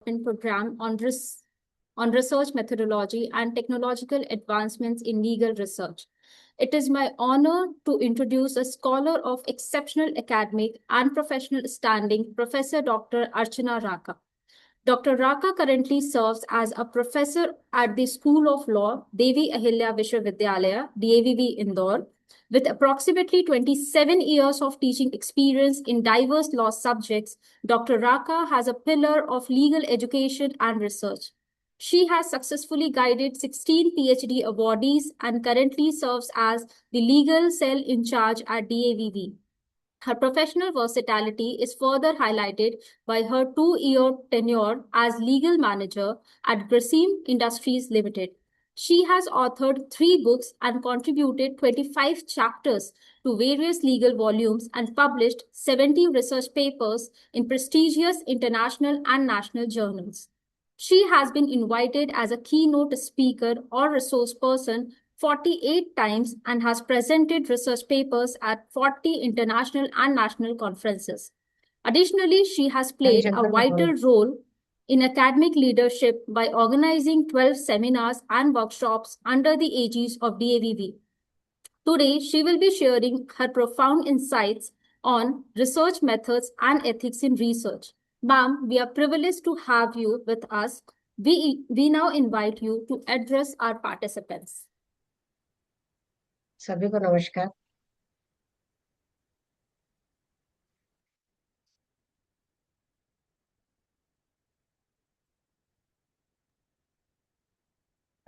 Development Program on research methodology and technological advancements in legal research. It is my honor to introduce a scholar of exceptional academic and professional standing, Professor Dr. Archana Ranka. Dr. Ranka currently serves as a professor at the School of Law, Devi Ahilya Vishwavidyalaya, DAVV Indore. With approximately 27 years of teaching experience in diverse law subjects, Dr. Ranka has a pillar of legal education and research. She has successfully guided 16 PhD awardees and currently serves as the legal cell in charge at DAVV. Her professional versatility is further highlighted by her 2-year tenure as legal manager at Grasim Industries Limited. She has authored 3 books and contributed 25 chapters to various legal volumes and published 70 research papers in prestigious international and national journals. She has been invited as a keynote speaker or resource person 48 times and has presented research papers at 40 international and national conferences. Additionally, she has played a vital role in academic leadership by organizing 12 seminars and workshops under the aegis of DAVV. Today, she will be sharing her profound insights on research methods and ethics in research. Ma'am, we are privileged to have you with us. We now invite you to address our participants. सभी को नमस्कार।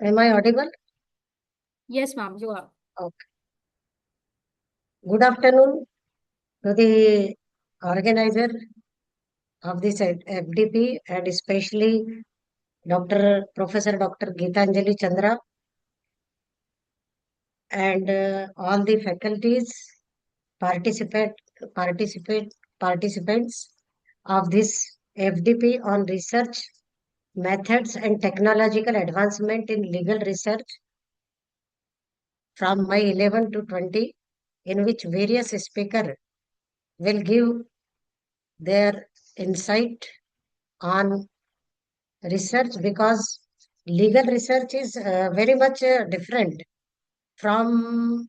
Am I audible? Yes, ma'am, you are. Okay. Good afternoon to the organizer of this FDP and especially Professor Dr. Geetanjali Chandra and all the faculties, participants of this FDP on research methods and technological advancement in legal research from May 11 to 20, in which various speakers will give their insight on research, because legal research is very much different from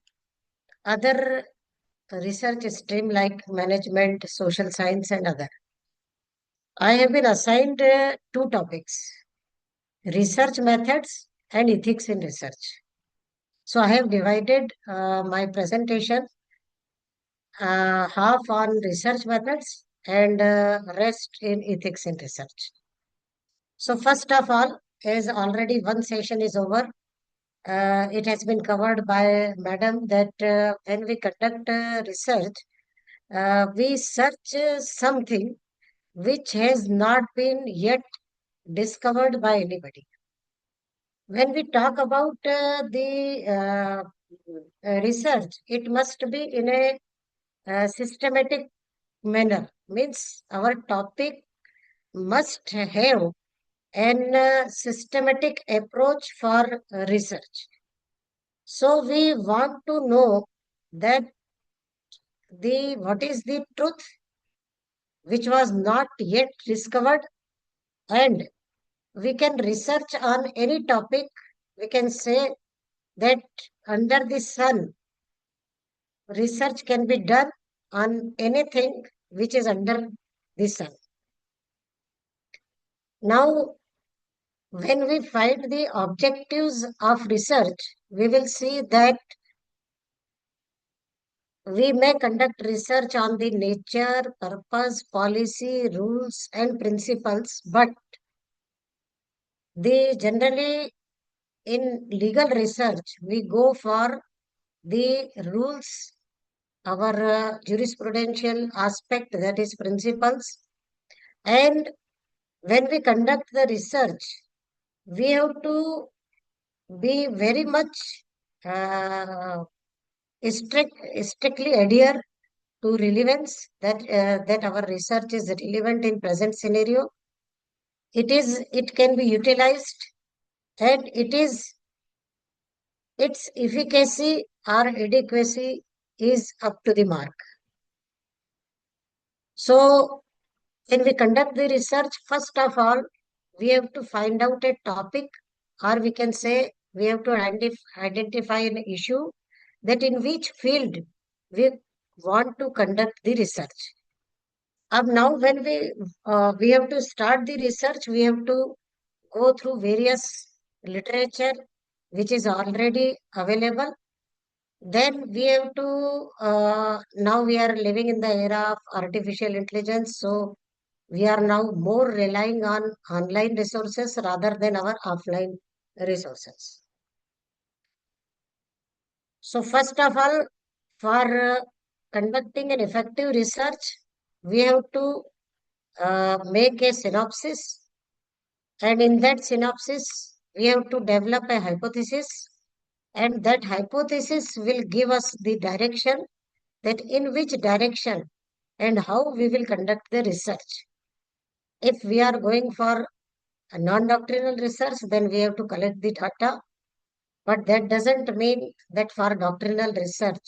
other research stream like management, social science and other. I have been assigned 2 topics: research methods and ethics in research. So I have divided my presentation half on research methods and rest in ethics in research. So first of all, as already one session is over, it has been covered by Madam that when we conduct research, we search something which has not been yet discovered by anybody. When we talk about the research, it must be in a systematic manner. Means our topic must have an systematic approach for research. So we want to know that what is the truth which was not yet discovered, and we can research on any topic. We can say that under the sun, research can be done on anything which is under the sun. Now, when we find the objectives of research, we will see that we may conduct research on the nature, purpose, policy, rules, and principles, but generally in legal research, we go for the rules, our jurisprudential aspect, that is principles. And when we conduct the research, we have to be very much strictly adhere to relevance, that our research is relevant in present scenario. It can be utilized, and its efficacy or adequacy is up to the mark. So when we conduct the research, first of all, we have to find out a topic, or we can say we have to identify an issue that in which field we want to conduct the research. Now when we have to start the research, we have to go through various literature which is already available. Then we have to, now we are living in the era of artificial intelligence. So we are now more relying on online resources rather than our offline resources. So first of all, for conducting an effective research, we have to make a synopsis. And in that synopsis, we have to develop a hypothesis. And that hypothesis will give us the direction, that in which direction and how we will conduct the research. If we are going for a non-doctrinal research, then we have to collect the data. But that doesn't mean that for doctrinal research,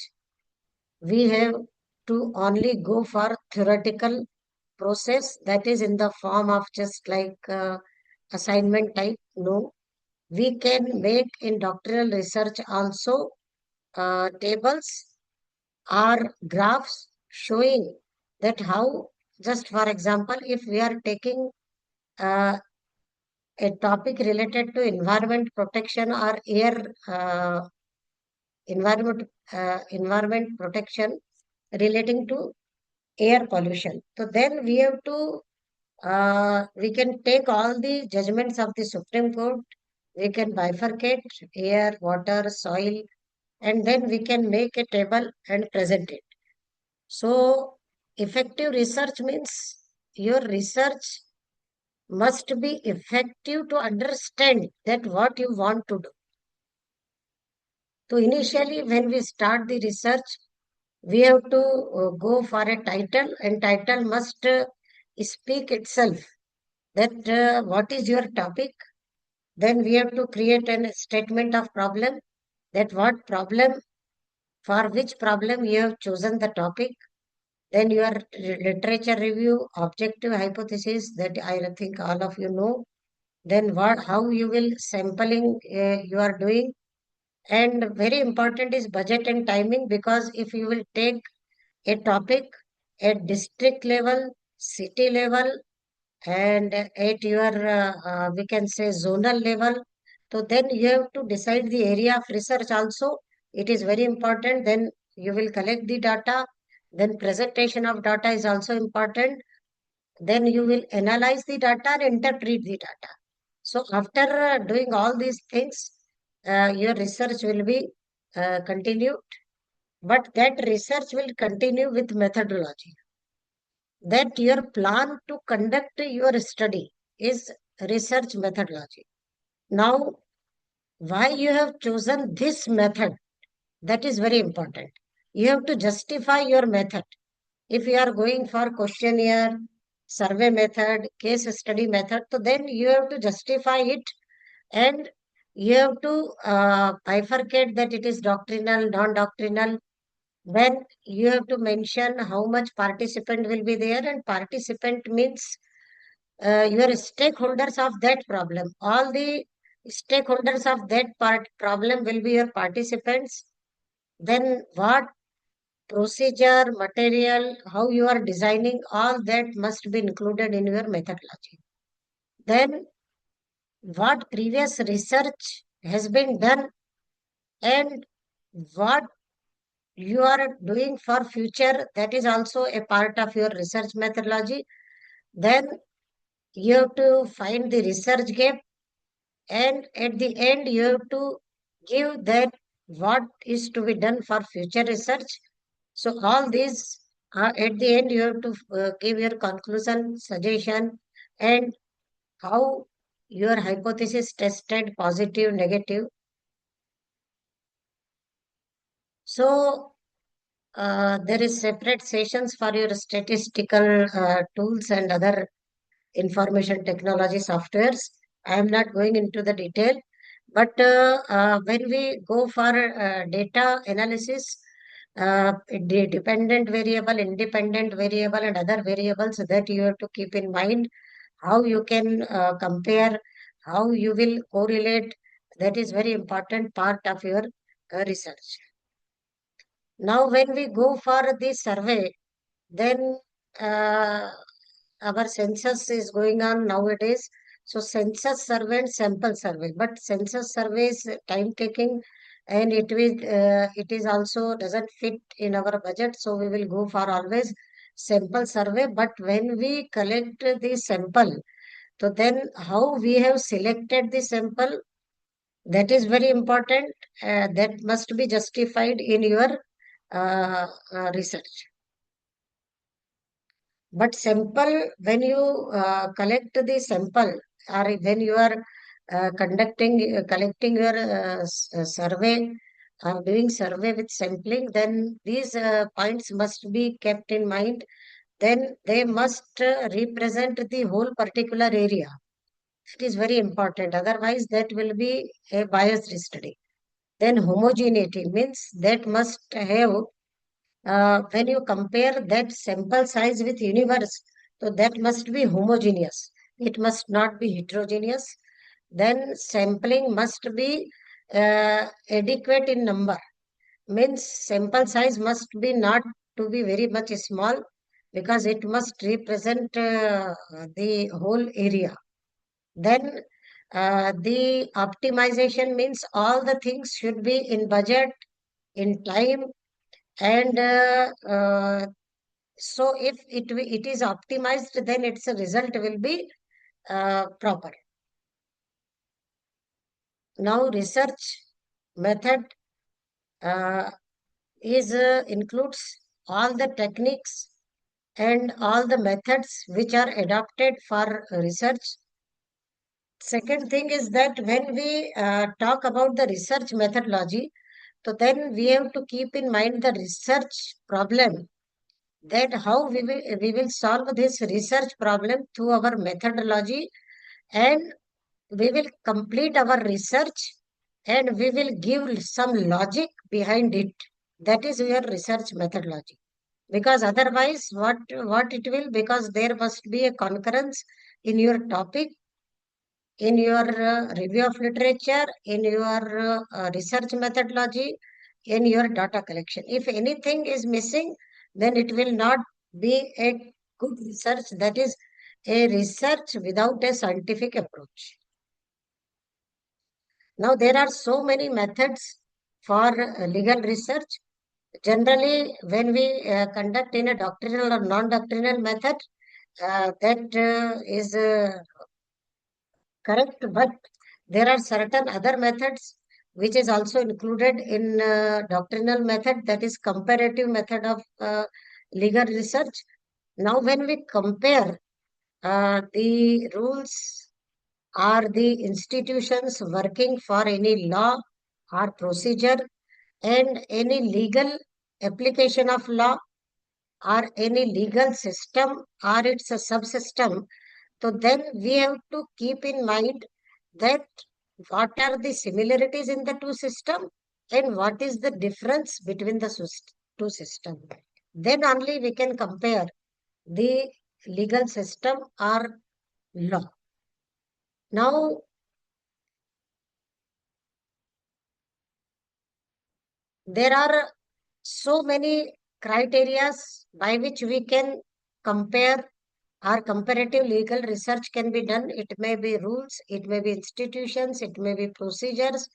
we have to only go for theoretical process that is in the form of just like assignment type. No, we can make in doctrinal research also tables or graphs showing that how, just for example, if we are taking uh, a topic related to environment protection or air environment protection relating to air pollution. So then we have to we can take all the judgments of the Supreme Court. We can bifurcate air, water, soil, and then we can make a table and present it. So effective research means your research must be effective to understand that what you want to do. So initially when we start the research, we have to go for a title, and title must speak itself that what is your topic. Then we have to create a statement of problem, that what problem, for which problem you have chosen the topic. Then your literature review, objective hypothesis that I think all of you know. Then how you will sampling you are doing. And very important is budget and timing, because if you will take a topic at district level, city level, and at your, we can say, zonal level, so then you have to decide the area of research also. It is very important. Then you will collect the data. Then presentation of data is also important. Then you will analyze the data and interpret the data. So after doing all these things, your research will be continued. But that research will continue with methodology. That your plan to conduct your study is research methodology. Now, why you have chosen this method, that is very important. You have to justify your method. If you are going for questionnaire, survey method, case study method, so then you have to justify it, and you have to bifurcate that it is doctrinal, non-doctrinal. Then you have to mention how much participant will be there, and participant means your stakeholders of that problem. All the stakeholders of that problem will be your participants. Then what procedure, material, how you are designing, all that must be included in your methodology. Then what previous research has been done, and what you are doing for future, that is also a part of your research methodology. Then you have to find the research gap, and at the end you have to give that what is to be done for future research. So all these at the end you have to give your conclusion, suggestion, and how your hypothesis tested, positive, negative. So there is separate sessions for your statistical tools and other information technology softwares. I am not going into the detail, but when we go for data analysis, the dependent variable, independent variable, and other variables that you have to keep in mind. how you can compare, how you will correlate. That is very important part of your research. Now, when we go for the survey, then our census is going on nowadays. So census survey and sample survey, but census survey is time taking, and it is also doesn't fit in our budget. So we will go for always sample survey. But when we collect the sample, so then how we have selected the sample, that is very important. That must be justified in your research. But sample, when you collect the sample, or when you are collecting your survey, or doing survey with sampling, then these points must be kept in mind. Then they must represent the whole particular area. It is very important. Otherwise, that will be a biased study. Then homogeneity means that must have, when you compare that sample size with universe, so that must be homogeneous. It must not be heterogeneous. Then sampling must be adequate in number. Means sample size must be not to be very much small, because it must represent the whole area. Then the optimization means all the things should be in budget, in time, and so if it is optimized, then its result will be proper. Now research method is includes all the techniques and all the methods which are adopted for research. Second thing is that when we talk about the research methodology, so then we have to keep in mind the research problem, that how we will solve this research problem through our methodology, and we will complete our research, and we will give some logic behind it. That is your research methodology. Because otherwise, what it will, because there must be a concurrence in your topic, in your review of literature, in your research methodology, in your data collection. If anything is missing, then it will not be a good research. That is a research without a scientific approach. Now, there are so many methods for legal research. Generally, when we conduct in a doctrinal or non-doctrinal method, that is correct, but there are certain other methods which is also included in doctrinal method, that is comparative method of legal research. Now, when we compare the rules or the institutions working for any law or procedure, and any legal application of law, or any legal system or its a subsystem, so then we have to keep in mind that what are the similarities in the two systems, and what is the difference between the two systems. Then only we can compare the legal system or law. Now, there are so many criterias by which we can compare, or comparative legal research can be done. It may be rules, it may be institutions, it may be procedures,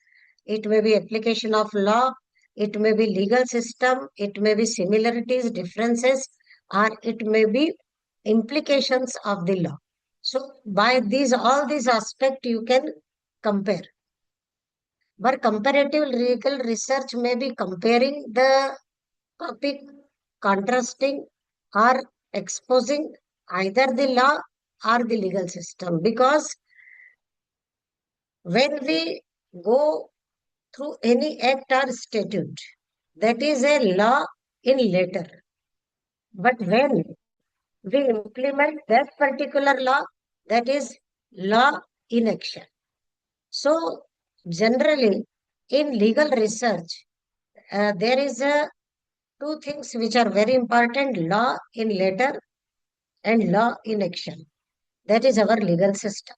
it may be application of law, it may be legal system, it may be similarities, differences, or it may be implications of the law. So by all these aspects you can compare. But comparative legal research may be comparing the topic, contrasting, or exposing either the law or the legal system. Because when we go through any act or statute, that is a law in letter. But when we implement that particular law, that is law in action. So generally, in legal research, there is two things which are very important: law in letter and law in action. That is our legal system.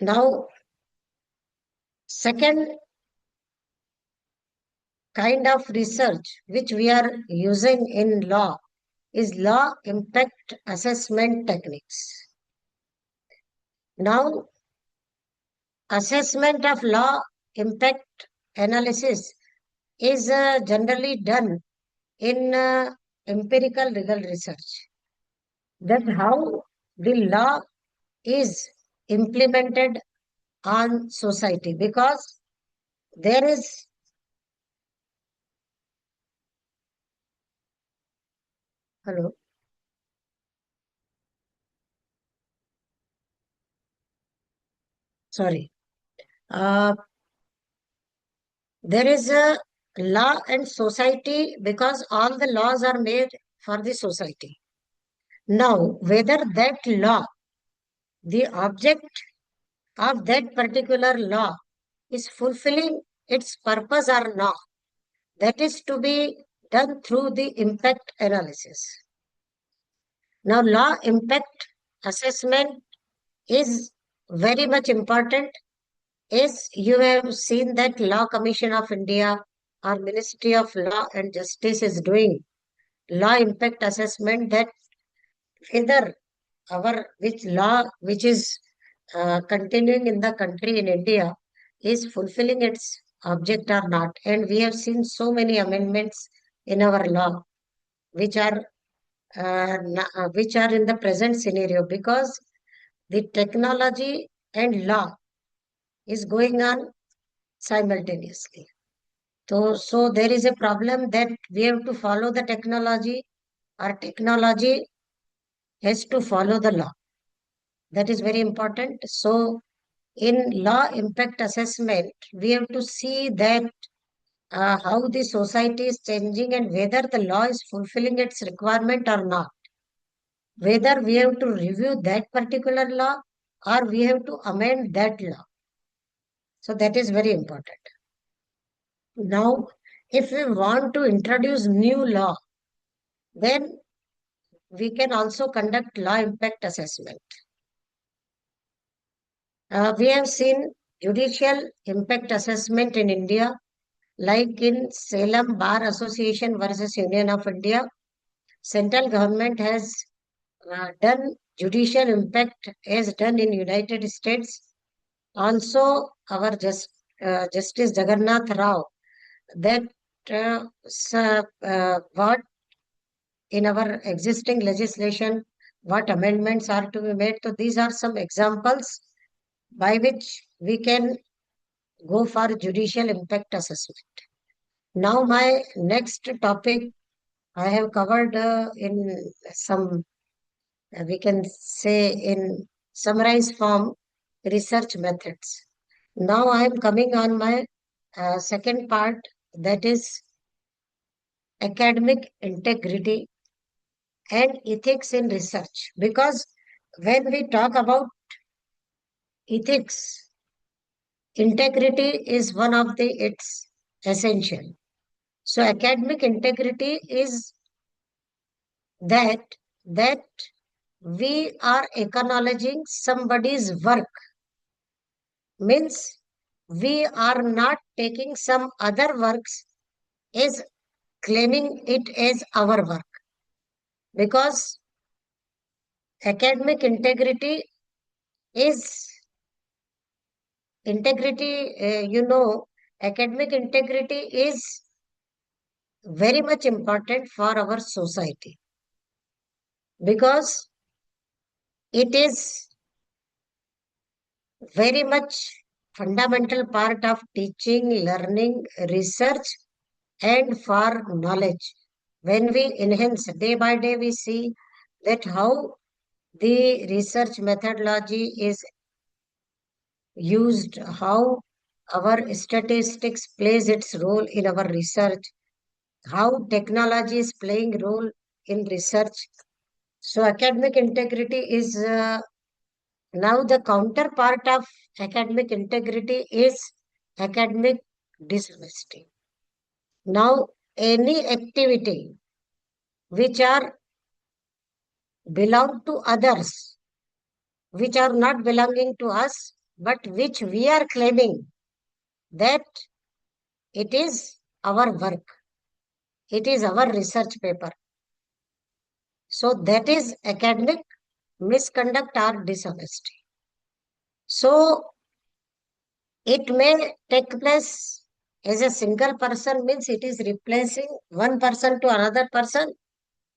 Now, second kind of research which we are using in law is law impact assessment techniques. Now, assessment of law impact analysis is generally done in empirical legal research. That how the law is implemented on society, because there is hello sorry there is a law and society, because all the laws are made for the society. Now, whether that law, the object of that particular law, is fulfilling its purpose or not, that is to be done through the impact analysis. Now, law impact assessment is very much important. As you have seen that Law Commission of India or Ministry of Law and Justice is doing law impact assessment, that whether which law which is continuing in the country in India is fulfilling its object or not. And we have seen so many amendments in our law which are which are in the present scenario, because the technology and law is going on simultaneously. So there is a problem that we have to follow the technology, or technology has to follow the law. That is very important. So in law impact assessment, we have to see that how the society is changing and whether the law is fulfilling its requirement or not. Whether we have to review that particular law or we have to amend that law. So that is very important. Now, if we want to introduce new law, then we can also conduct law impact assessment. We have seen judicial impact assessment in India, like in Salem Bar Association versus Union of India. Central government has done judicial impact as done in United States. Also, our Justice Jagannath Rao, that what in our existing legislation, what amendments are to be made. So these are some examples by which we can go for judicial impact assessment. Now, my next topic I have covered in some, we can say in summarized form, research methods. Now I am coming on my second part, that is academic integrity and ethics in research. Because when we talk about ethics, integrity is one of its essential. So academic integrity is that we are acknowledging somebody's work, means we are not taking some other works as claiming it as our work, because academic integrity is academic integrity is very much important for our society, because it is very much fundamental part of teaching, learning, research, and for knowledge. When we enhance day by day, we see that how the research methodology is used, how our statistics plays its role in our research, how technology is playing role in research. So academic integrity is now the counterpart of academic integrity is academic dishonesty. Now, any activity which are belong to others, which are not belonging to us, but which we are claiming that it is our work, it is our research paper. So that is academic misconduct or dishonesty. So it may take place as a single person, means it is replacing one person to another person,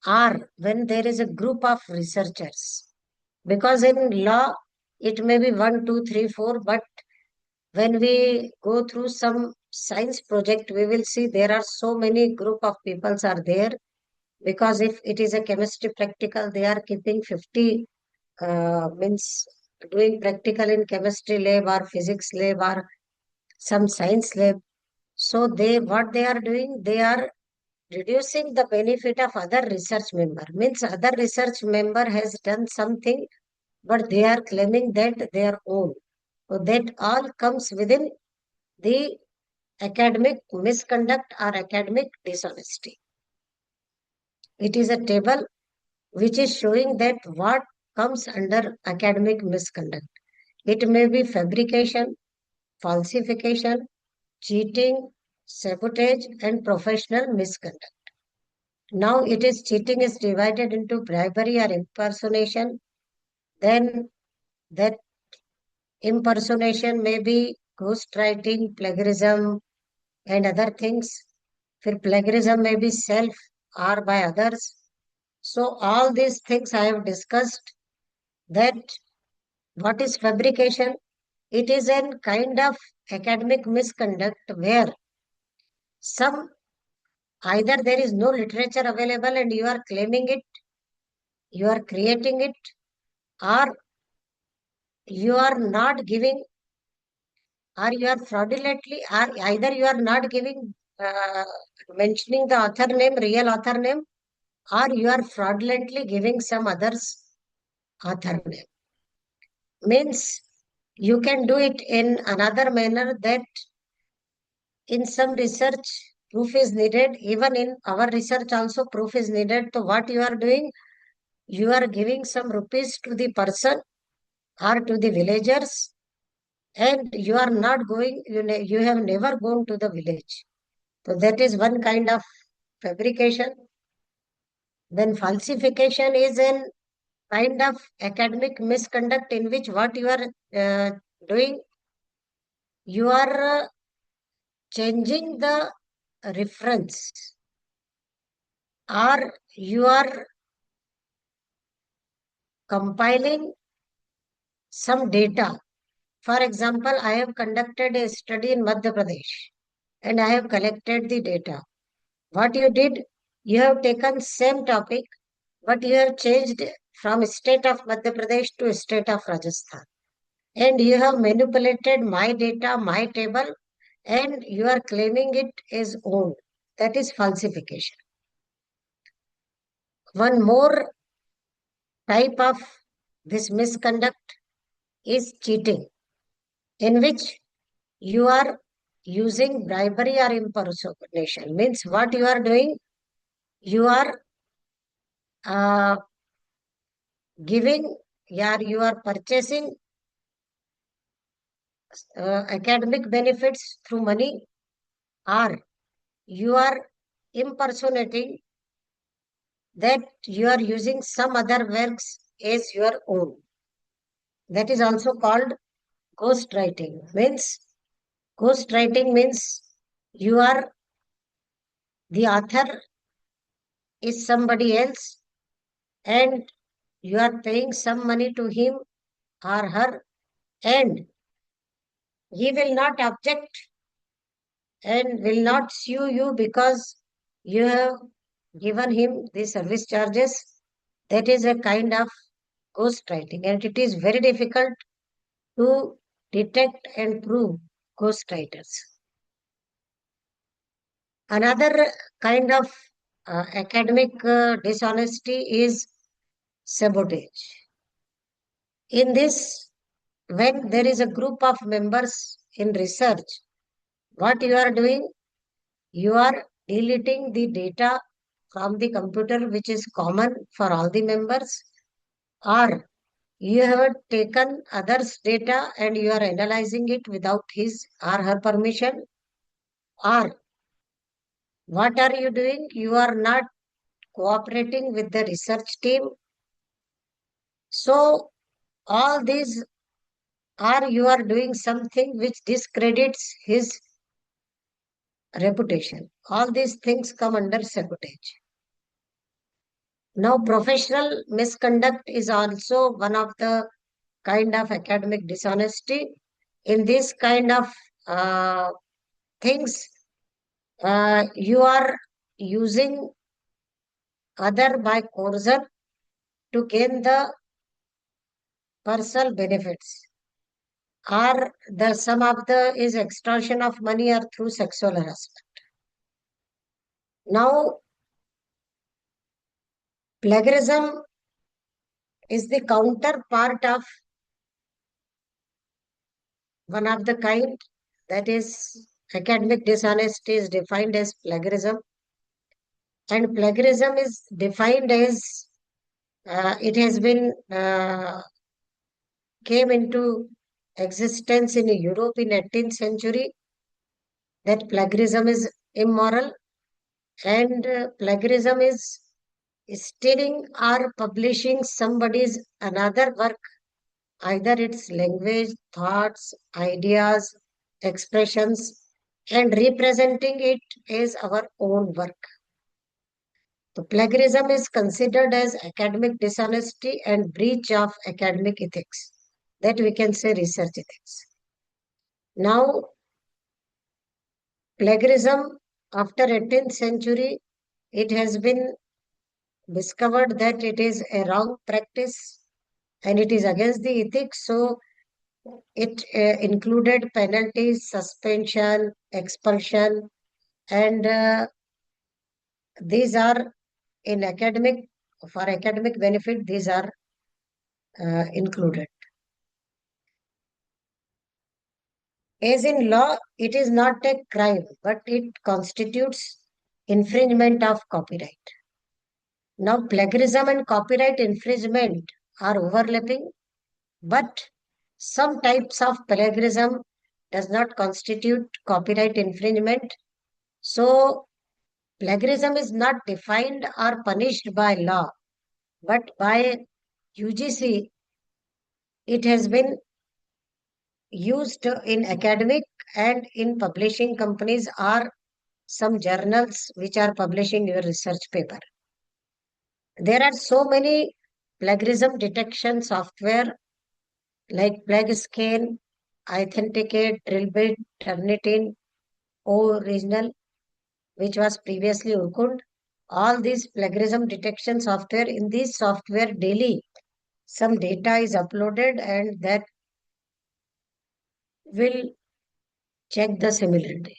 or when there is a group of researchers. Because in law, it may be 1, 2, 3, 4, but when we go through some science project, we will see there are so many group of peoples are there. Because if it is a chemistry practical, they are keeping 50, means doing practical in chemistry lab or physics lab or some science lab. So what they are doing, they are reducing the benefit of other research member. Means other research member has done something, but they are claiming that they are own. So that all comes within the academic misconduct or academic dishonesty. It is a table which is showing that what comes under academic misconduct. It may be fabrication, falsification, cheating, sabotage, and professional misconduct. Now it is cheating is divided into bribery or impersonation. Then that impersonation may be ghostwriting, plagiarism, and other things. For plagiarism may be self or by others. So all these things I have discussed. That what is fabrication? It is a kind of academic misconduct where some either there is no literature available and you are claiming it, you are creating it, or you are not giving, or you are fraudulently, or either you are not giving, mentioning the author name, real author name, or you are fraudulently giving some other's author name. Means you can do it in another manner, that in some research proof is needed. Even in our research also proof is needed. So what you are doing, you are giving some rupees to the person or to the villagers, and you are not going, you have never gone to the village. So that is one kind of fabrication. Then falsification is an kind of academic misconduct in which what you are doing, you are changing the reference, or you are compiling some data. For example, I have conducted a study in Madhya Pradesh and I have collected the data. What you did, you have taken same topic, but you have changed from state of Madhya Pradesh to state of Rajasthan. And you have manipulated my data, my table, and you are claiming it as own. That is falsification. One more type of this misconduct is cheating, in which you are using bribery or impersonation. Means what you are doing, you are uh, giving, you are purchasing academic benefits through money, or you are impersonating, that you are using some other works as your own. That is also called ghostwriting. Ghostwriting means you are, the author is somebody else, and you are paying some money to him or her, and he will not object and will not sue you because you have given him the service charges. That is a kind of ghostwriting, and it is very difficult to detect and prove ghostwriters. Another kind of academic dishonesty is sabotage. In this, when there is a group of members in research, what you are doing, you are deleting the data from the computer, which is common for all the members, or you have taken others' data and you are analyzing it without his or her permission, or what are you doing? You are not cooperating with the research team. So all these are you are doing something which discredits his reputation. All these things come under sabotage. Now, professional misconduct is also one of the kind of academic dishonesty. In this kind of uh, things, you are using other by coercion to gain the personal benefits, or the some of the is extortion of money or through sexual harassment. Now, plagiarism is the counterpart of one of the kind, that is academic dishonesty is defined as plagiarism, and plagiarism is defined as it has been came into existence in Europe in 18th century, that plagiarism is immoral, and plagiarism is stealing or publishing somebody's another work, either its language, thoughts, ideas, expressions, and representing it as our own work. So plagiarism is considered as academic dishonesty and breach of academic ethics. That we can say research ethics. Now, plagiarism after 18th century, it has been discovered that it is a wrong practice and it is against the ethics. So it included penalties, suspension, expulsion, and these are in academic, for academic benefit, these are included. As in law, it is not a crime, but it constitutes infringement of copyright. Now, plagiarism and copyright infringement are overlapping, but some types of plagiarism does not constitute copyright infringement. So, plagiarism is not defined or punished by law, but by UGC, it has been used in academic and in publishing companies or some journals which are publishing your research paper. There are so many plagiarism detection software like PlagScan, Authenticate, Drillbit, Turnitin, Original, which was previously Urkund. All these plagiarism detection software, in this software daily some data is uploaded and that will check the similarity.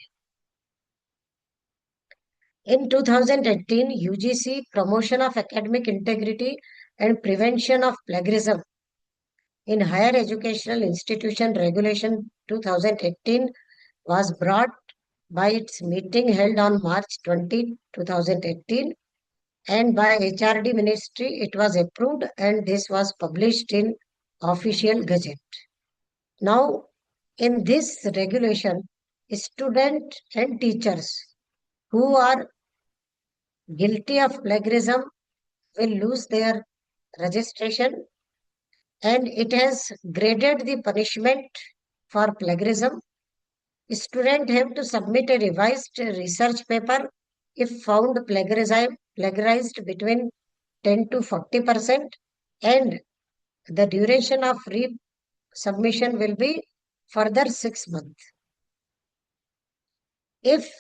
In 2018, UGC Promotion of Academic Integrity and Prevention of Plagiarism in Higher Educational Institution Regulation 2018 was brought by its meeting held on March 20, 2018, and by HRD Ministry it was approved and this was published in Official Gazette. Now, in this regulation, students and teachers who are guilty of plagiarism will lose their registration, and it has graded the punishment for plagiarism. Students have to submit a revised research paper if found plagiarized between 10 to 40%, and the duration of submission will be further 6 months. If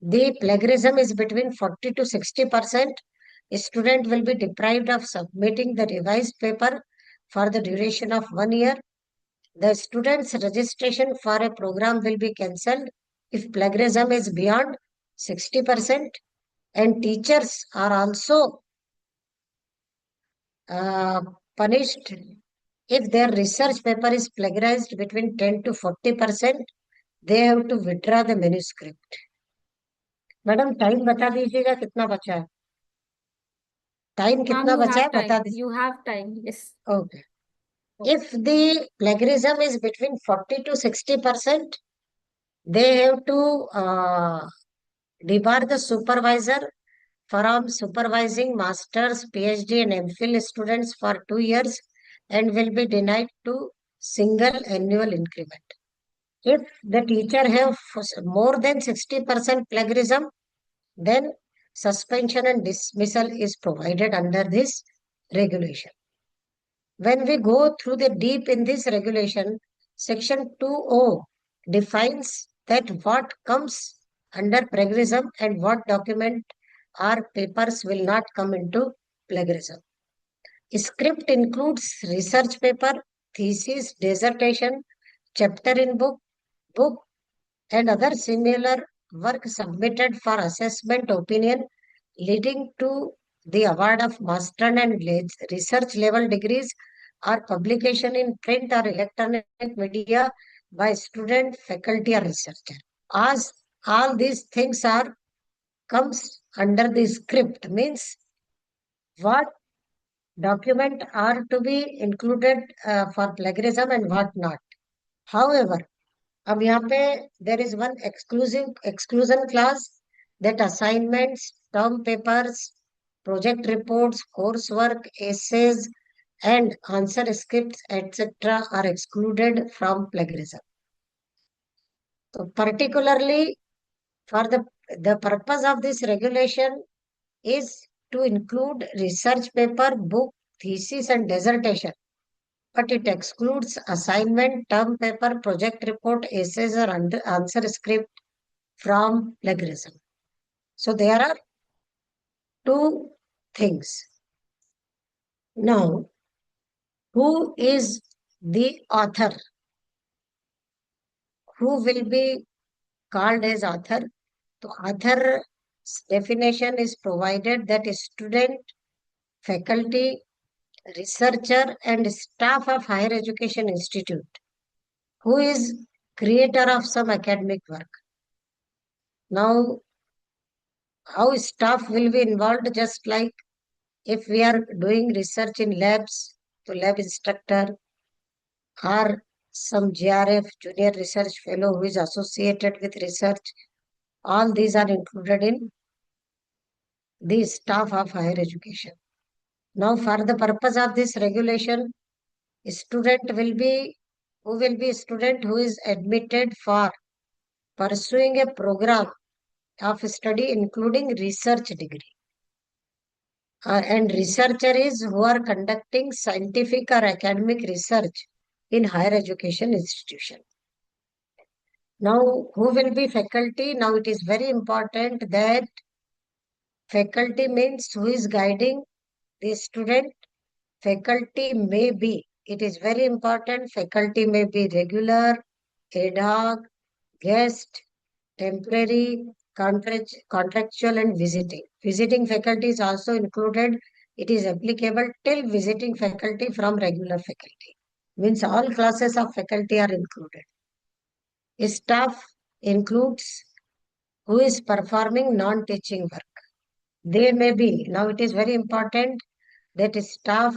the plagiarism is between 40 to 60%, a student will be deprived of submitting the revised paper for the duration of 1 year. The student's registration for a program will be cancelled if plagiarism is beyond 60%, and teachers are also punished if their research paper is plagiarized between 10 to 40%. They have to withdraw the manuscript. Madam time बता दीजिएगा कितना बचा है. Time Ma'am, कितना you बचा है have बता time. दीजिए. You have time. Yes. Okay. If the plagiarism is between 40 to 60%, they have to debar the supervisor from supervising masters, PhD, and MPhil students for 2 years and will be denied to single annual increment. If the teacher have more than 60% plagiarism, then suspension and dismissal is provided under this regulation. When we go through the deep in this regulation, section 2O defines that what comes under plagiarism and what document or papers will not come into plagiarism. Script includes research paper, thesis, dissertation, chapter in book, and other similar work submitted for assessment opinion, leading to the award of master and research level degrees or publication in print or electronic media by student, faculty, or researcher. As all these things are comes under the script, means what document are to be included for plagiarism and what not. However, अब यहाँ पे there is one exclusion clause that assignments, term papers, project reports, coursework, essays, and answer scripts, etc. are excluded from plagiarism. So particularly for the purpose of this regulation is to include research paper, book, thesis, and dissertation, but it excludes assignment, term paper, project report, essays, or answer script from plagiarism. So there are two things. Now, who is the author? Who will be called as author? The author definition is provided that is student, faculty, researcher, and staff of higher education institute who is creator of some academic work. Now, how staff will be involved, just like if we are doing research in labs, so lab instructor or some GRF, junior research fellow who is associated with research, all these are included in the staff of higher education. Now, for the purpose of this regulation, student will be, who will be a student who is admitted for pursuing a program of study including research degree. And researcher is who are conducting scientific or academic research in higher education institution. Now, who will be faculty? Now, it is very important that faculty means who is guiding the student. Faculty may be, it is very important, faculty may be regular, ad hoc, guest, temporary, contractual, and visiting. Visiting faculty is also included. It is applicable till visiting faculty from regular faculty. Means all classes of faculty are included. Staff includes who is performing non-teaching work. They may be, now it is very important that staff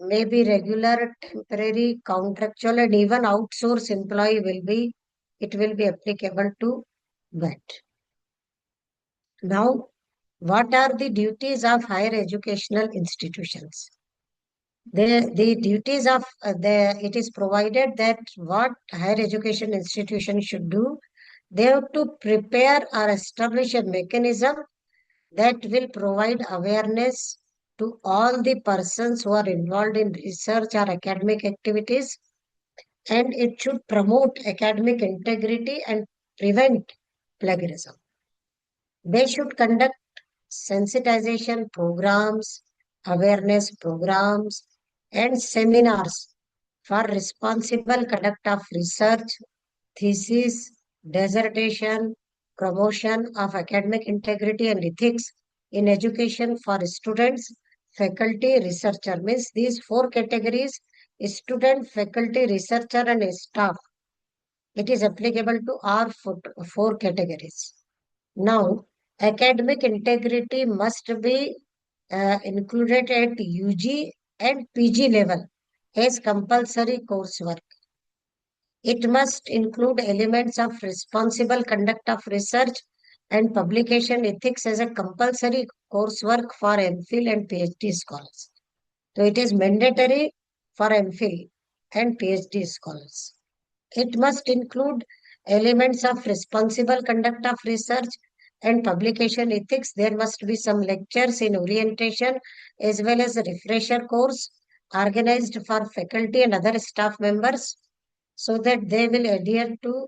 may be regular, temporary, contractual, and even outsource employee will be, it will be applicable to that. Now, what are the duties of higher educational institutions? The duties of it is provided that what higher education institution should do, they have to prepare or establish a mechanism that will provide awareness to all the persons who are involved in research or academic activities, and it should promote academic integrity and prevent plagiarism. They should conduct sensitization programs, awareness programs, and seminars for responsible conduct of research, thesis, dissertation, promotion of academic integrity and ethics in education for students, faculty, researcher. Means these four categories: student, faculty, researcher, and staff. It is applicable to all four categories. Now, academic integrity must be included at UG and PG level as compulsory coursework. It must include elements of responsible conduct of research and publication ethics as a compulsory coursework for MPhil and PhD scholars. So it is mandatory for MPhil and PhD scholars. It must include elements of responsible conduct of research and publication ethics. There must be some lectures in orientation as well as a refresher course organized for faculty and other staff members so that they will adhere to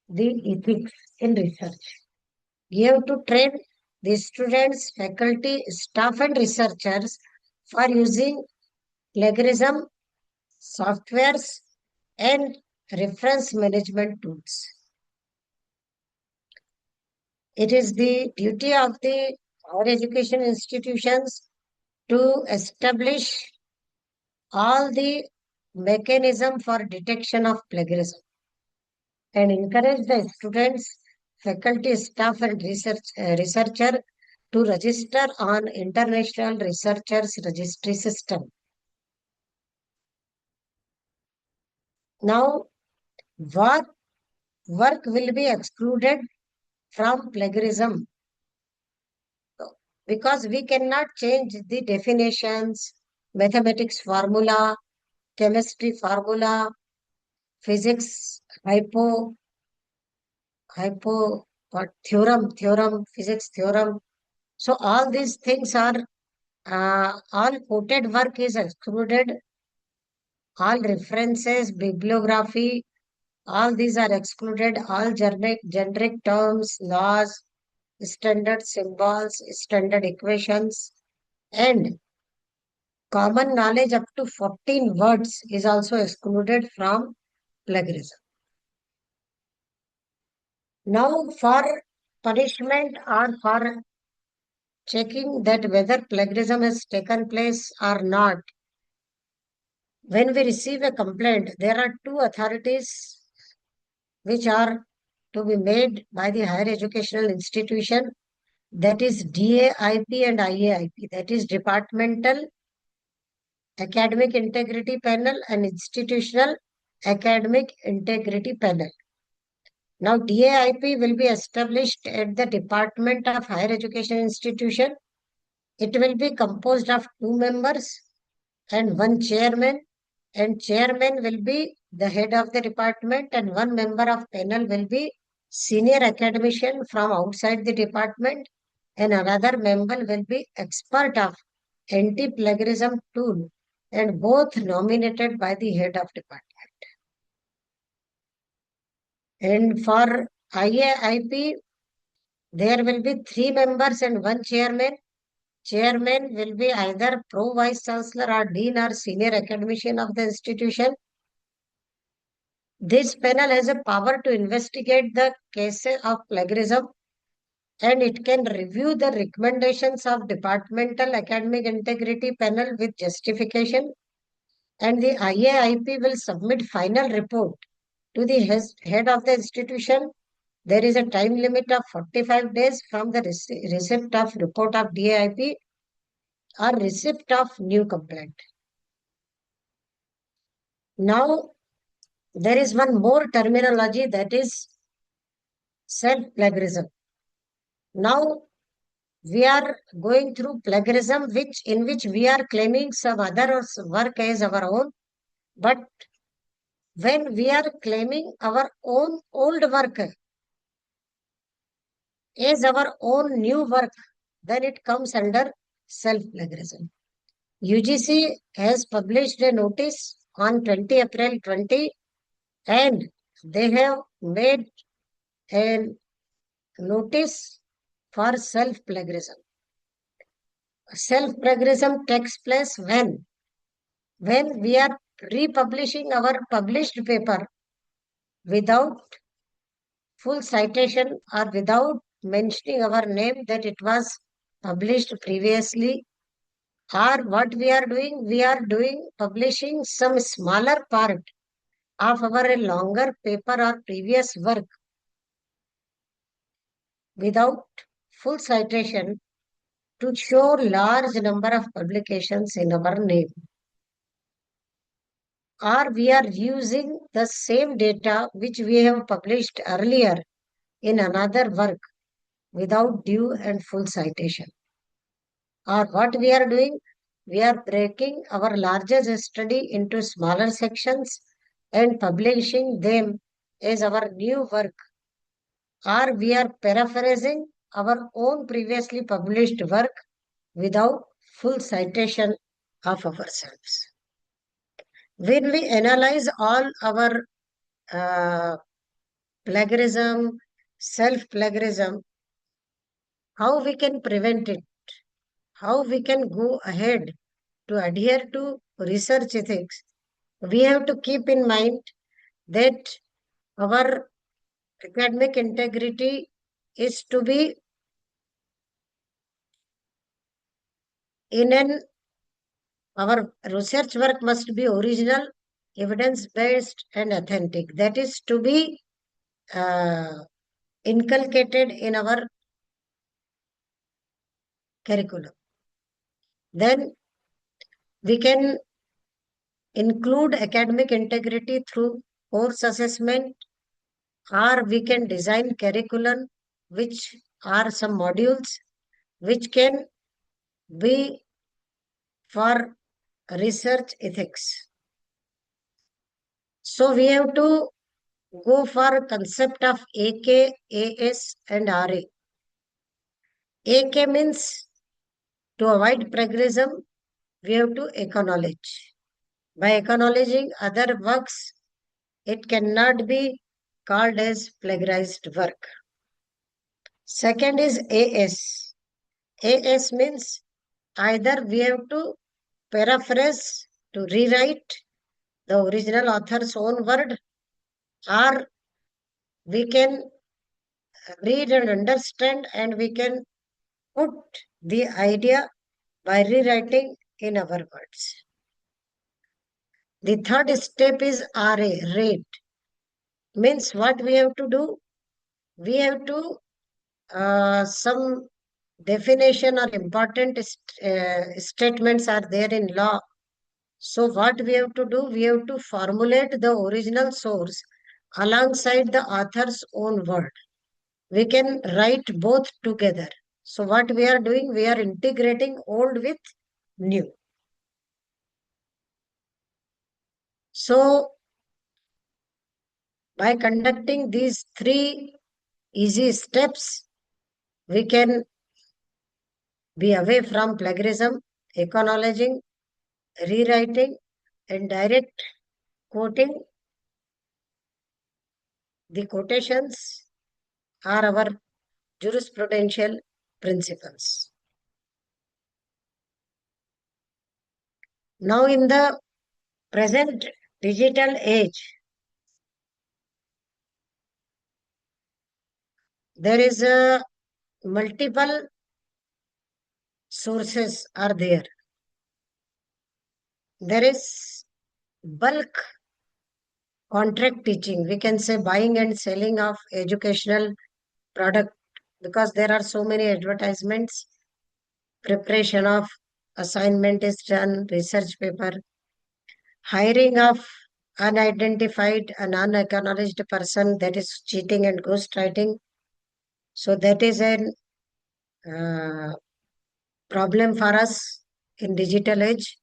the ethics in research. You have to train the students, faculty, staff and researchers for using plagiarism softwares and reference management tools. It is the duty of the higher education institutions to establish all the mechanism for detection of plagiarism and encourage the students, faculty, staff, and researcher to register on International Researchers Registry System. Now, what work will be excluded from plagiarism? Because we cannot change the definitions, mathematics formula, chemistry formula, physics, theorem, physics theorem. So all these things are, all quoted work is excluded, all references, bibliography, all these are excluded, all generic terms, laws, standard symbols, standard equations, and common knowledge up to 14 words is also excluded from plagiarism. Now, for punishment or for checking that whether plagiarism has taken place or not, when we receive a complaint, there are two authorities which are to be made by the higher educational institution, that is DAIP and IAIP, that is Departmental Academic Integrity Panel and Institutional Academic Integrity Panel. Now, DAIP will be established at the Department of Higher Education Institution. It will be composed of 2 members and 1 chairman, and chairman will be the head of the department, and 1 member of panel will be senior academician from outside the department, and another member will be expert of anti-plagiarism tool, and both nominated by the head of department. And for IAIP, there will be 3 members and 1 chairman. Chairman will be either Pro Vice Chancellor or Dean or Senior Academician of the institution. This panel has a power to investigate the cases of plagiarism, and it can review the recommendations of Departmental Academic Integrity Panel with justification, and the IAIP will submit final report to the head of the institution. There is a time limit of 45 days from the receipt of report of DAIP or receipt of new complaint. Now, there is one more terminology, that is self-plagiarism. Now, we are going through plagiarism in which we are claiming some other work as our own, but when we are claiming our own old work as our own new work, then it comes under self-plagiarism. UGC has published a notice on 20 April 20, and they have made a notice for self-plagiarism. Self-plagiarism takes place when we are republishing our published paper without full citation or without mentioning our name that it was published previously. Or what we are doing, publishing some smaller part of our longer paper or previous work without full citation, to show large number of publications in our name. Or we are using the same data which we have published earlier in another work without due and full citation. Or what we are doing, we are breaking our largest study into smaller sections and publishing them as our new work. Or we are paraphrasing our own previously published work without full citation of ourselves. When we analyze all our plagiarism, self-plagiarism, how we can prevent it, how we can go ahead to adhere to research ethics, we have to keep in mind that our academic integrity is to be our research work must be original, evidence-based and authentic. That is to be inculcated in our curriculum. Then we can include academic integrity through course assessment, or we can design curriculum which are some modules which can be for research ethics. So we have to go for concept of AK, AS and RA. AK means to avoid plagiarism, we have to acknowledge. By acknowledging other works, it cannot be called as plagiarized work. Second is AS. AS means either we have to paraphrase, to rewrite the original author's own word, or we can read and understand and we can put the idea by rewriting in our words. The third step is RA, rate. Means what we have to do? We have to, some definition or important statements are there in law. So what we have to do? We have to formulate the original source alongside the author's own word. We can write both together. So what we are doing? We are integrating old with new. So by conducting these three easy steps, we can be away from plagiarism, acknowledging, rewriting, and direct quoting. The quotations are our jurisprudential principles. Now in the present digital age, there is a multiple sources are there. There is bulk contract teaching. We can say buying and selling of educational product, because there are so many advertisements. Preparation of assignment is done, research paper. Hiring of unidentified and unacknowledged person, that is cheating and ghostwriting. So that is an problem for us in digital age.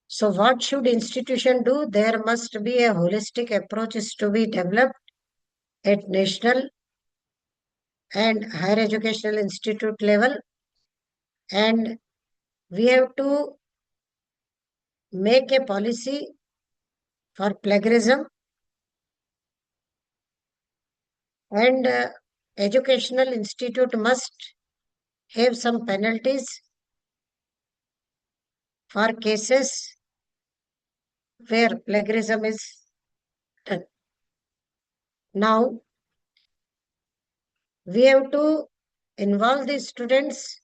So what should institution do? There must be a holistic approach is to be developed at national and higher educational institute level, and we have to make a policy for plagiarism, and educational institute must have some penalties for cases where plagiarism is done. Now, we have to involve the students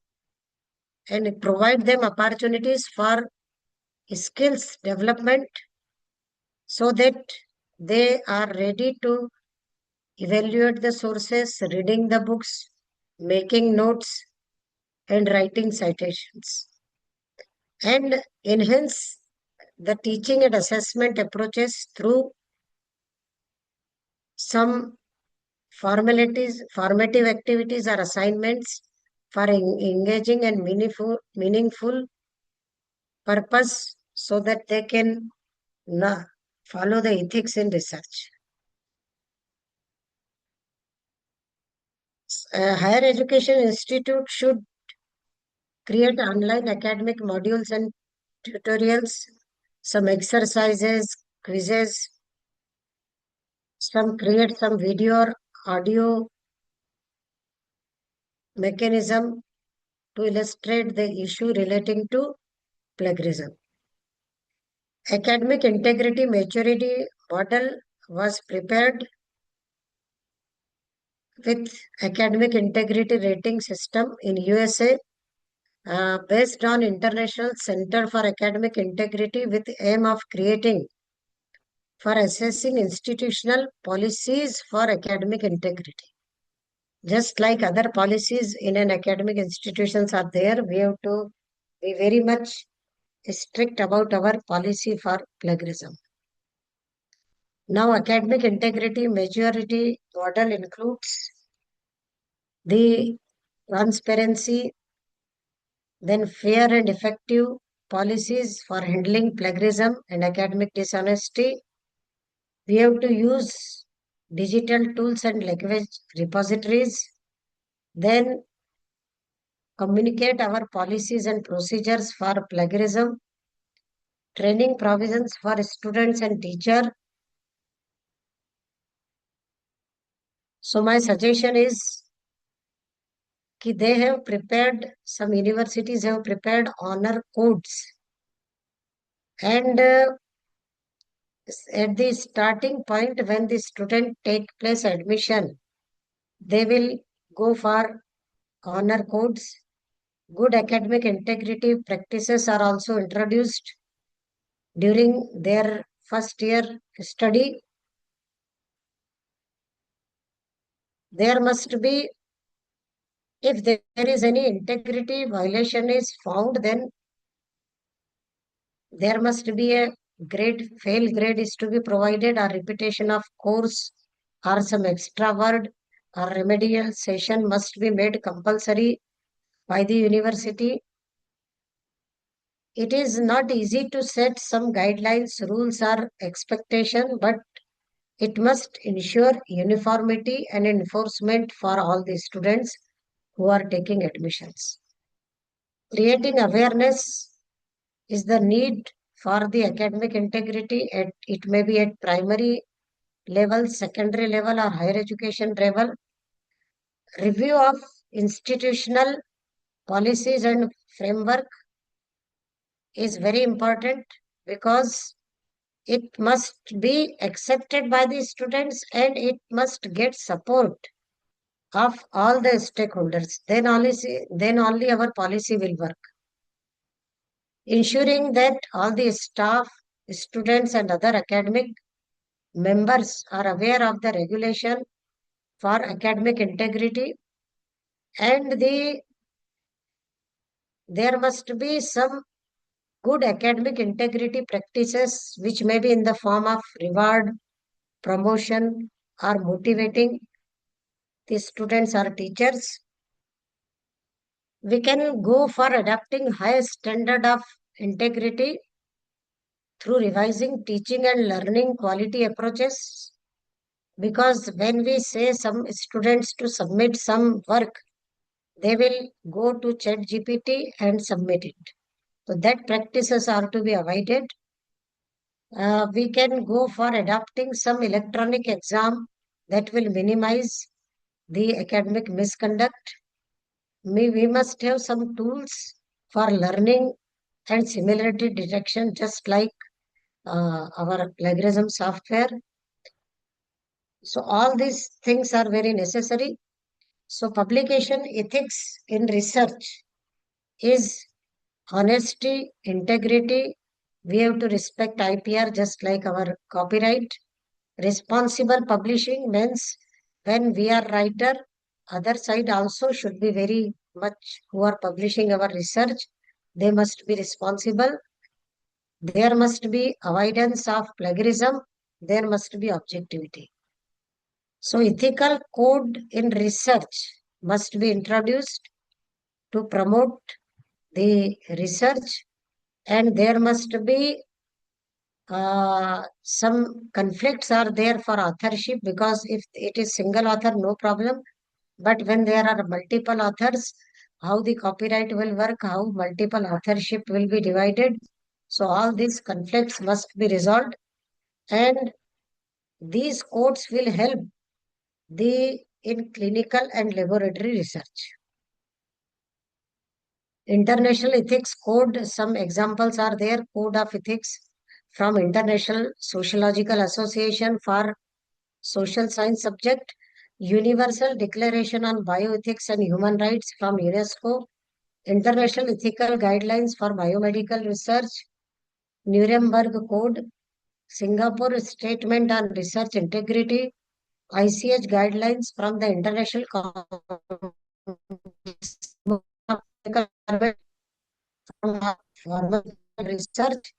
and provide them opportunities for skills development so that they are ready to evaluate the sources, reading the books, making notes, and writing citations, and enhance the teaching and assessment approaches through some formative activities or assignments for engaging and meaningful purpose so that they can follow the ethics in research. Higher education institute should create online academic modules and tutorials, some exercises, quizzes, create some video or audio mechanism to illustrate the issue relating to plagiarism. Academic integrity maturity model was prepared with academic integrity rating system in USA based on International Center for Academic Integrity with aim of creating for assessing institutional policies for academic integrity. Just like other policies in an academic institutions are there, we have to be very much strict about our policy for plagiarism. Now, academic integrity majority model includes the transparency, then fair and effective policies for handling plagiarism and academic dishonesty. We have to use digital tools and language repositories, then communicate our policies and procedures for plagiarism, training provisions for students and teachers. So my suggestion is that they have prepared, some universities have prepared honor codes, and at the starting point when the student take place admission, they will go for honor codes. Good academic integrity practices are also introduced during their first year study. There must be, if there is any integrity violation is found, then there must be a fail grade is to be provided, or repetition of course, or some extra word or remedial session must be made compulsory by the university. It is not easy to set some guidelines, rules, or expectation, but it must ensure uniformity and enforcement for all the students who are taking admissions. Creating awareness is the need for the academic integrity. It may be at primary level, secondary level, or higher education level. Review of institutional policies and framework is very important because it must be accepted by the students and it must get support of all the stakeholders. Then only our policy will work. Ensuring that all the staff, students, and other academic members are aware of the regulation for academic integrity, and there must be some good academic integrity practices which may be in the form of reward, promotion, or motivating the students or teachers. We can go for adopting high standard of integrity through revising teaching and learning quality approaches, because when we say some students to submit some work, they will go to ChatGPT and submit it. So that practices are to be avoided. We can go for adopting some electronic exam that will minimize the academic misconduct. We must have some tools for learning and similarity detection, just like our plagiarism software. So all these things are very necessary. So publication ethics in research is honesty, integrity. We have to respect IPR just like our copyright. Responsible publishing means when we are writer, other side also should be very much who are publishing our research, they must be responsible. There must be avoidance of plagiarism. There must be objectivity. So ethical code in research must be introduced to promote the research, and there must be some conflicts are there for authorship, because if it is single author, no problem. But when there are multiple authors, how the copyright will work, how multiple authorship will be divided. So all these conflicts must be resolved, and these codes will help the in clinical and laboratory research. International ethics code, some examples are there. Code of ethics from International Sociological Association for social science subject, Universal Declaration on Bioethics and Human Rights from UNESCO, International Ethical Guidelines for Biomedical Research, Nuremberg Code, Singapore Statement on Research Integrity, ICH Guidelines from the International Pharmaceutical Research.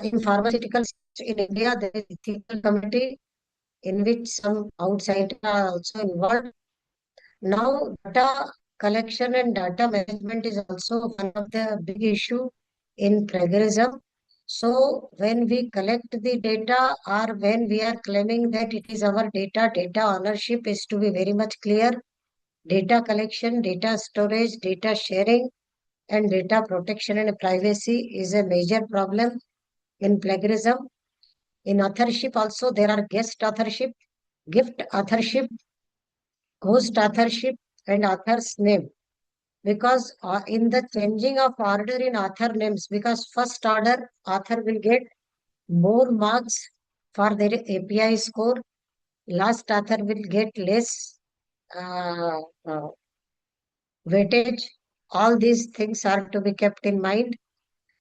In pharmaceutical research in India, there is ethical committee in which some outsiders are also involved. Now, data collection and data management is also one of the big issue in plagiarism. So, when we collect the data or when we are claiming that it is our data, data ownership is to be very much clear. Data collection, data storage, data sharing, and data protection and privacy is a major problem in plagiarism. In authorship also, there are guest authorship, gift authorship, host authorship, and author's name. Because in the changing of order in author names, because first order author will get more marks for their API score, last author will get less uh, uh, weightage. All these things are to be kept in mind.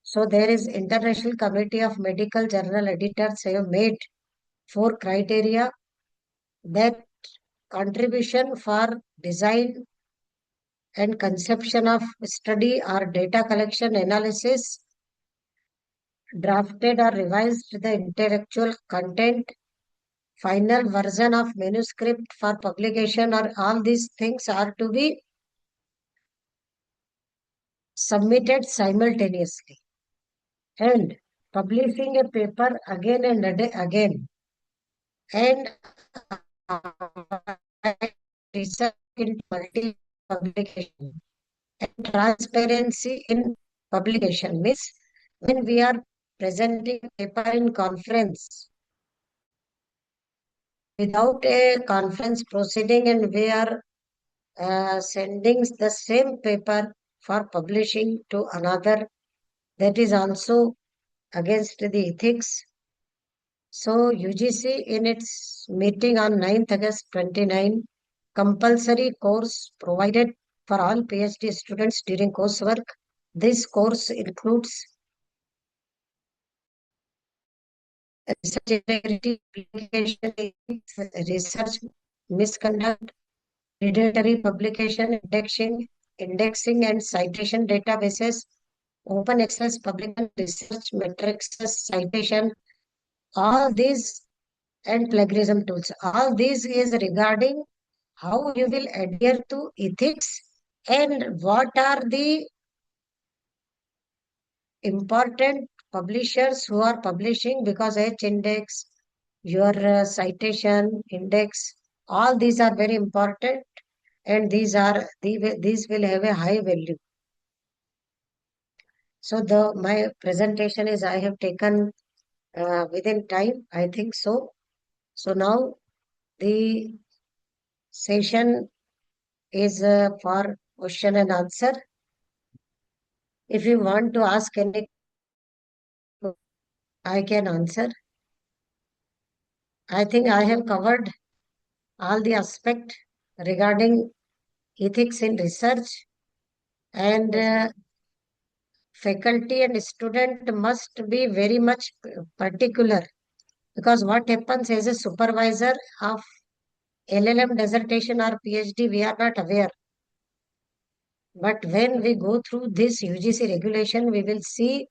So there is International Committee of Medical Journal Editors have made 4 criteria that contribution for design and conception of study or data collection analysis, drafted or revised the intellectual content, final version of manuscript for publication, or all these things are to be submitted simultaneously. And publishing a paper again and again, and research in multi-publication, and transparency in publication means when we are presenting paper in conference without a conference proceeding, and we are sending the same paper for publishing to another, that is also against the ethics. So UGC in its meeting on 9th August 29, compulsory course provided for all PhD students during coursework. This course includes research integrity, publication ethics, research misconduct, predatory publication, indexing and citation databases, open access public research metrics, citation, all these, and plagiarism tools. All these is regarding how you will adhere to ethics and what are the important publishers who are publishing, because H index, your citation index, all these are very important, and these will have a high value. So my presentation is I have taken within time, I think so. So now the session is for question and answer. If you want to ask any, I can answer. I think I have covered all the aspect regarding ethics in research, and faculty and student must be very much particular, because what happens as a supervisor of LLM dissertation or PhD, we are not aware. But when we go through this UGC regulation, we will see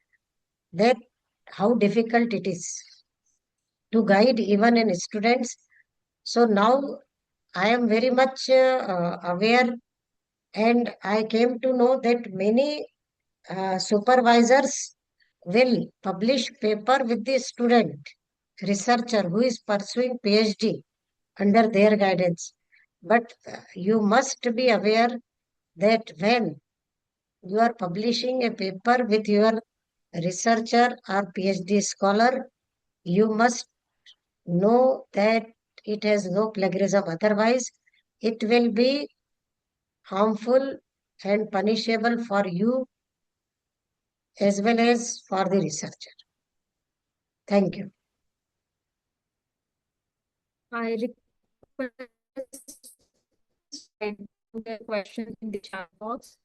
that how difficult it is to guide even in students. So now I am very much aware, and I came to know that many supervisors will publish paper with the student researcher who is pursuing PhD under their guidance. But you must be aware that when you are publishing a paper with your researcher or PhD scholar, you must know that it has no plagiarism. Otherwise, it will be harmful and punishable for you as well as for the researcher. Thank you. I request the question in the chat box.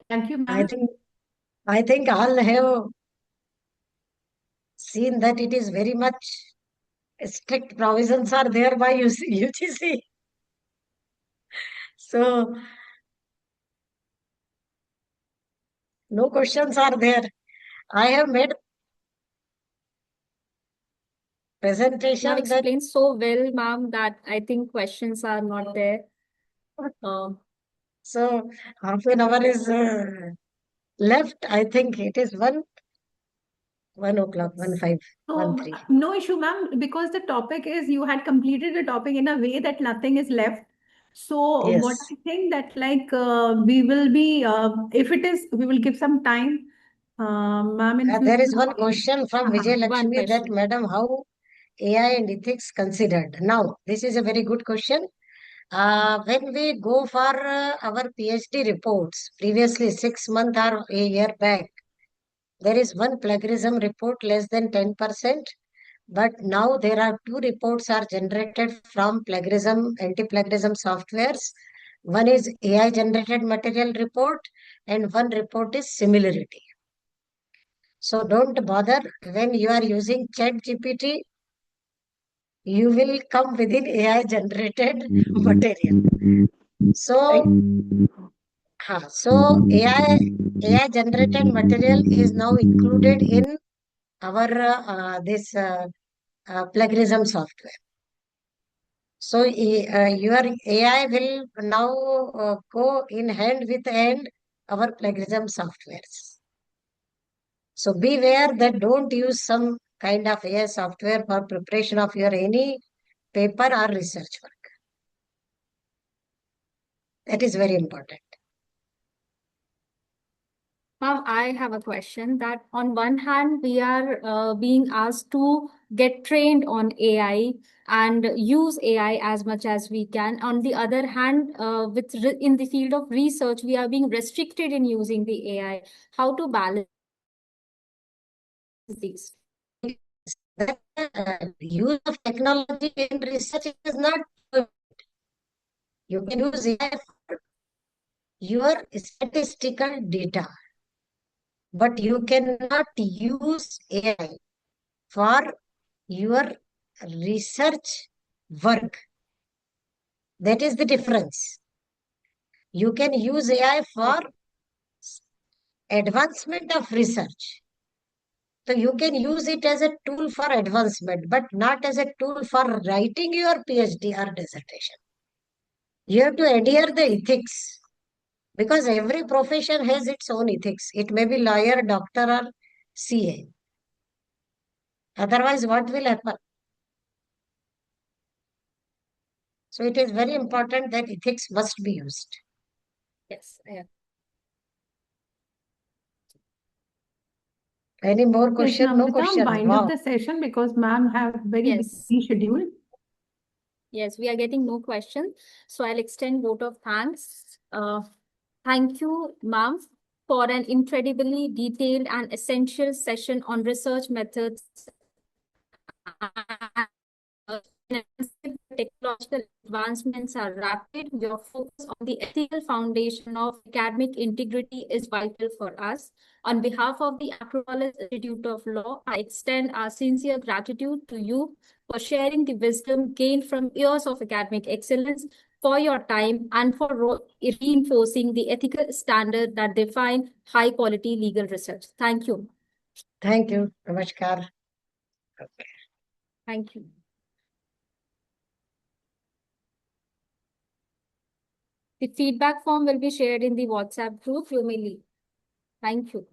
Thank you, ma'am. I think all have seen that it is very much strict provisions are there by UGC. So no questions are there. I have made You have presentation that explained so well, ma'am, that I think questions are not there. so half an hour is left. I think it is 1 o'clock, 1:05, So 1:03. no issue, ma'am, because the topic is you had completed the topic in a way that nothing is left. So what Yes. I think that we will be, if it is, we will give some time, ma'am, in There is future. one question from Vijay One Lakshmi that, question. Madam, how AI and ethics considered? Now, this is a very good question. When we go for our PhD reports, previously 6 months or a year back, there is one plagiarism report less than 10%, but now there are two reports are generated from plagiarism, anti-plagiarism softwares. One is AI generated material report and one report is similarity. So don't bother when you are using ChatGPT, you will come within AI generated material. So, so AI generated material is now included in our this plagiarism software. So your AI will now go in hand with hand our plagiarism softwares. So beware that don't use some kind of AI software for preparation of your any paper or research work. That is very important. Ma'am, I have a question that on one hand, we are being asked to get trained on AI and use AI as much as we can. On the other hand, in the field of research, we are being restricted in using the AI. How to balance these? That use of technology in research is not good. You can use AI for your statistical data, but you cannot use AI for your research work. That is the difference. You can use AI for advancement of research. So you can use it as a tool for advancement, but not as a tool for writing your PhD or dissertation. You have to adhere the ethics because every profession has its own ethics. It may be lawyer, doctor, or CA. Otherwise, what will happen? So it is very important that ethics must be used. Yes, yeah. Any more Yes, question? No Namrita, question. bind Wow. up the session because ma'am have very Yes. busy schedule. Yes, we are getting no questions. So I'll extend vote of thanks. Thank you, ma'am, for an incredibly detailed and essential session on research methods and technological advancements are rapid, your focus on the ethical foundation of academic integrity is vital for us. On behalf of the Acropolis Institute of Law, I extend our sincere gratitude to you for sharing the wisdom gained from years of academic excellence, for your time, and for reinforcing the ethical standard that define high-quality legal research. Thank you. Thank you. Namaskar. Thank you. The feedback form will be shared in the WhatsApp group. You may leave. Thank you.